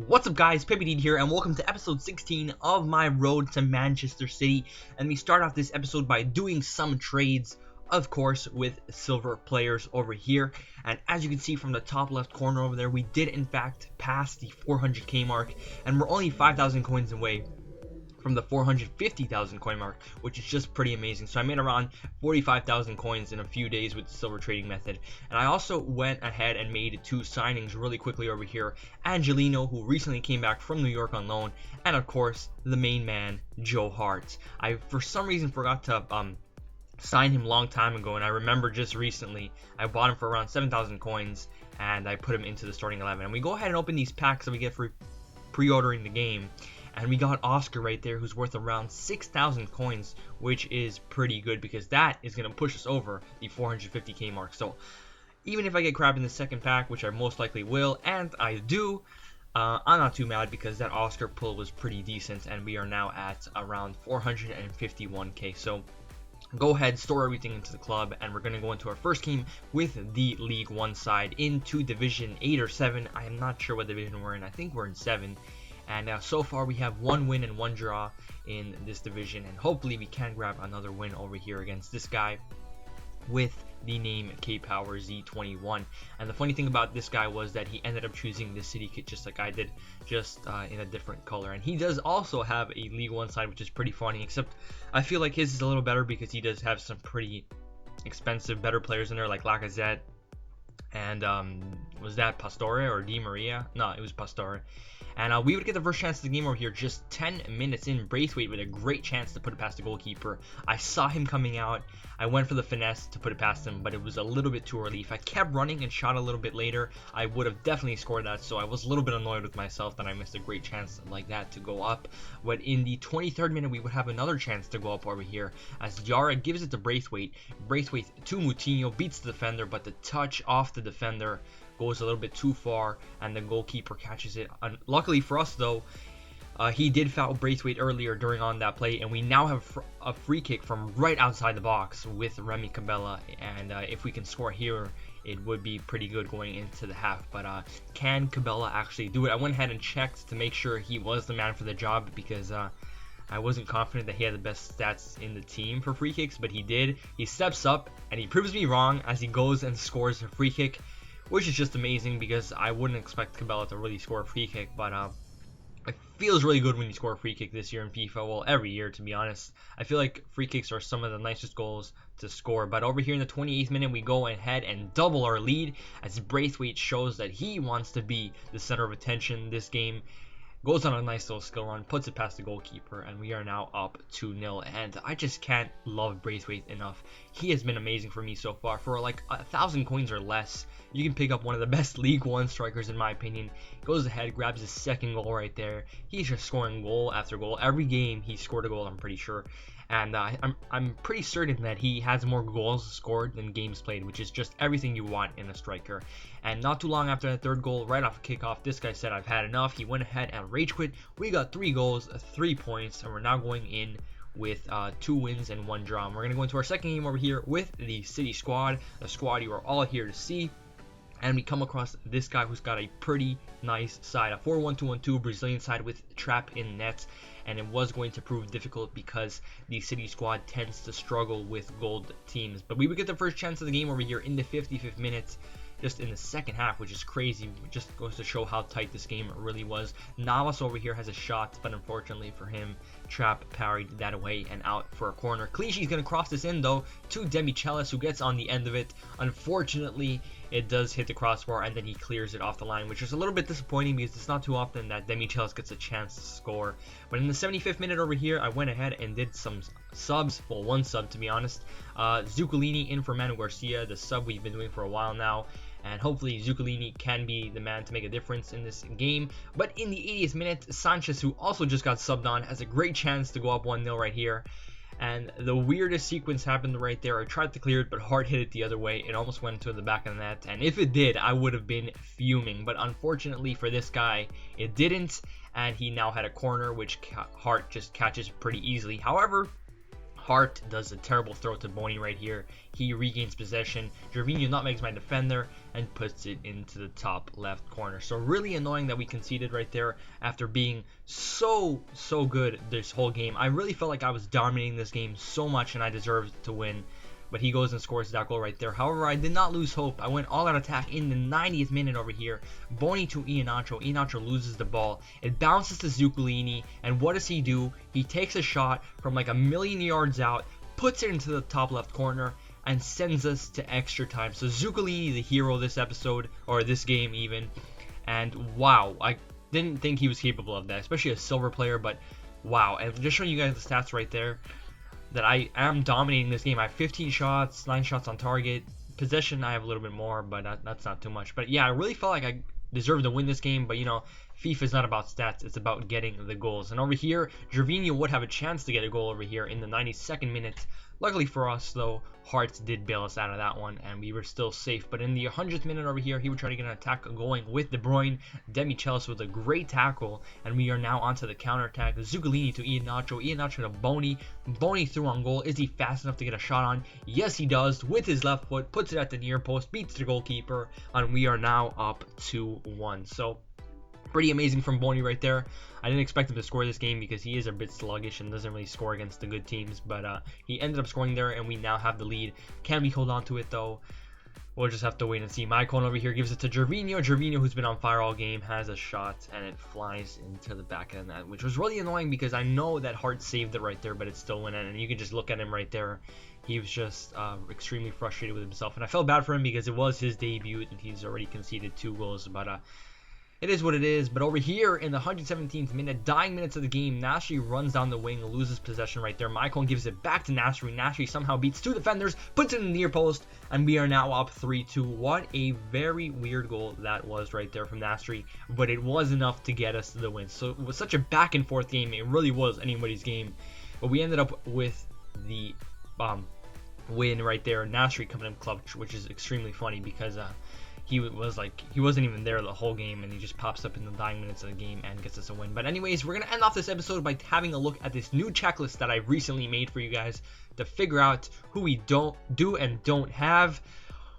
What's up guys, Pippy here, and welcome to episode 16 of my road to Manchester City. And we start off this episode by doing some trades, of course, with silver players over here. And as you can see from the top left corner over there, we did in fact pass the 400k mark, and we're only 5,000 coins away from the 450,000 coin mark, which is just pretty amazing. So I made around 45,000 coins in a few days with the silver trading method. And I also went ahead and made two signings really quickly over here. Angelino, who recently came back from New York on loan, and of course the main man, Joe Hart. I for some reason forgot to sign him long time ago, and I remember just recently I bought him for around 7,000 coins and I put him into the starting 11. And we go ahead and open these packs that we get for pre-ordering the game. And we got Oscar right there, who's worth around 6,000 coins, which is pretty good because that is going to push us over the 450k mark. So even if I get crap in the second pack, which I most likely will, and I do, I'm not too mad because that Oscar pull was pretty decent, and we are now at around 451k. So go ahead, store everything into the club, and we're going to go into our first game with the League 1 side into Division 8 or 7. I am not sure what division we're in. I think we're in 7. And so far we have 1 win and 1 draw in this division, and hopefully we can grab another win over here against this guy with the name K-Power Z21. And the funny thing about this guy was that he ended up choosing the city kit just like I did, just in a different color. And he does also have a League 1 side, which is pretty funny, except I feel like his is a little better because he does have some pretty expensive, better players in there like Lacazette and was that Pastore or Di Maria? No, it was Pastore. And we would get the first chance of the game over here just 10 minutes in. Braithwaite with a great chance to put it past the goalkeeper. I saw him coming out. I went for the finesse to put it past him, but it was a little bit too early. If I kept running and shot a little bit later, I would have definitely scored that. So I was a little bit annoyed with myself that I missed a great chance like that to go up. But in the 23rd minute, we would have another chance to go up over here as Yara gives it to Braithwaite. Braithwaite to Moutinho, beats the defender, but the touch off the defender goes a little bit too far, and the goalkeeper catches it. Luckily for us though, he did foul Braithwaite earlier during on that play, and we now have a free kick from right outside the box with Remy Cabella. And if we can score here, it would be pretty good going into the half. But can Cabella actually do it? I went ahead and checked to make sure he was the man for the job because I wasn't confident that he had the best stats in the team for free kicks, but he did. He steps up and he proves me wrong as he goes and scores a free kick, which is just amazing because I wouldn't expect Cabella to really score a free kick. But it feels really good when you score a free kick this year in FIFA. Well, every year, to be honest. I feel like free kicks are some of the nicest goals to score. But over here in the 28th minute, we go ahead and double our lead as Braithwaite shows that he wants to be the center of attention this game. Goes on a nice little skill run, puts it past the goalkeeper, and we are now up 2-0. And I just can't love Braithwaite enough. He has been amazing for me so far. For like 1,000 coins or less, you can pick up one of the best League 1 strikers in my opinion. Goes ahead, grabs his second goal right there. He's just scoring goal after goal. Every game he scored a goal, I'm pretty sure. And I'm pretty certain that he has more goals scored than games played, which is just everything you want in a striker. And not too long after that third goal, right off a kickoff, this guy said, "I've had enough." He went ahead and rage quit. We got 3 goals, 3 points, and we're now going in with 2 wins and 1 draw. And we're going to go into our second game over here with the City squad, the squad you are all here to see. And we come across this guy who's got a pretty nice side, a 4-1-2-1-2 Brazilian side with trap in net. And it was going to prove difficult because the City squad tends to struggle with gold teams. But we would get the first chance of the game over here in the 55th minute, just in the second half, which is crazy. It just goes to show how tight this game really was. Navas over here has a shot, but unfortunately for him, Trap parried that away and out for a corner. Clichy's going to cross this in though to Demichelis, who gets on the end of it. Unfortunately, it does hit the crossbar and then he clears it off the line, which is a little bit disappointing because it's not too often that Demichelis gets a chance to score. But in the 75th minute over here, I went ahead and did some subs, well, 1 sub to be honest. Zuccolini in for Manu Garcia, the sub we've been doing for a while now. And hopefully Zuccolini can be the man to make a difference in this game. But in the 80th minute, Sanchez, who also just got subbed on, has a great chance to go up 1-0 right here. And the weirdest sequence happened right there. I tried to clear it, but Hart hit it the other way. It almost went to the back of the net. And if it did, I would have been fuming. But unfortunately for this guy, it didn't. And he now had a corner, which Hart just catches pretty easily. However, Hart does a terrible throw to Boney right here. He regains possession. Gervinho nutmegs my defender and puts it into the top left corner. So really annoying that we conceded right there after being so good this whole game. I really felt like I was dominating this game so much and I deserved to win. But he goes and scores that goal right there. However, I did not lose hope. I went all out attack in the 90th minute over here. Boney to Iheanacho. Iheanacho loses the ball. It bounces to Zuccolini. And what does he do? He takes a shot from like a million yards out, puts it into the top left corner, and sends us to extra time. So Zuccolini, the hero this episode, or this game even. And wow, I didn't think he was capable of that, especially a silver player, but wow. And just showing you guys the stats right there, that I am dominating this game. I have 15 shots, 9 shots on target. Possession, I have a little bit more, but that's not too much. But yeah, I really felt like I deserved to win this game, but you know, FIFA is not about stats, it's about getting the goals. And over here, Gervinho would have a chance to get a goal over here in the 92nd minute. Luckily for us, though, Hearts did bail us out of that one, and we were still safe. But in the 100th minute over here, he would try to get an attack going with De Bruyne. Demichelis with a great tackle, and we are now onto the counter-attack. Zuccolini to Iheanacho. Iheanacho to Boney. Boney through on goal. Is he fast enough to get a shot on? Yes, he does. With his left foot, puts it at the near post, beats the goalkeeper, and we are now up 2-1. So, pretty amazing from Boney right there. I didn't expect him to score this game because he is a bit sluggish and doesn't really score against the good teams, but he ended up scoring there and we now have the lead. Can we hold on to it though? We'll just have to wait and see. Maicon over here gives it to Gervinho. Gervinho, who's been on fire all game, has a shot and it flies into the back of the net, which was really annoying because I know that Hart saved it right there, but it still went in, and you can just look at him right there. He was just extremely frustrated with himself, and I felt bad for him because it was his debut and he's already conceded 2 goals, but it is what it is. But over here in the 117th minute, dying minutes of the game, Nasri runs down the wing, loses possession right there. Maicon gives it back to Nasri. Nasri somehow beats 2 defenders, puts it in the near post, and we are now up 3-2. What a very weird goal that was right there from Nasri, but it was enough to get us to the win. So it was such a back and forth game. It really was anybody's game, but we ended up with the win right there. Nasri coming in clutch, which is extremely funny because he wasn't even there the whole game, and he just pops up in the dying minutes of the game and gets us a win. But anyways, we're gonna end off this episode by having a look at this new checklist that I recently made for you guys to figure out who we don't have.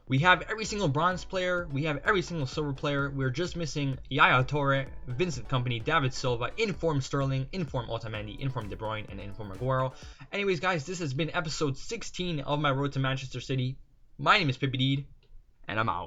We have every single bronze player, we have every single silver player. We're just missing Yaya Toure, Vincent Kompany, David Silva, Inform Sterling, Inform Otamendi, Inform De Bruyne, and Inform Aguero. Anyways, guys, this has been episode 16 of my road to Manchester City. My name is Pippideed, and I'm out.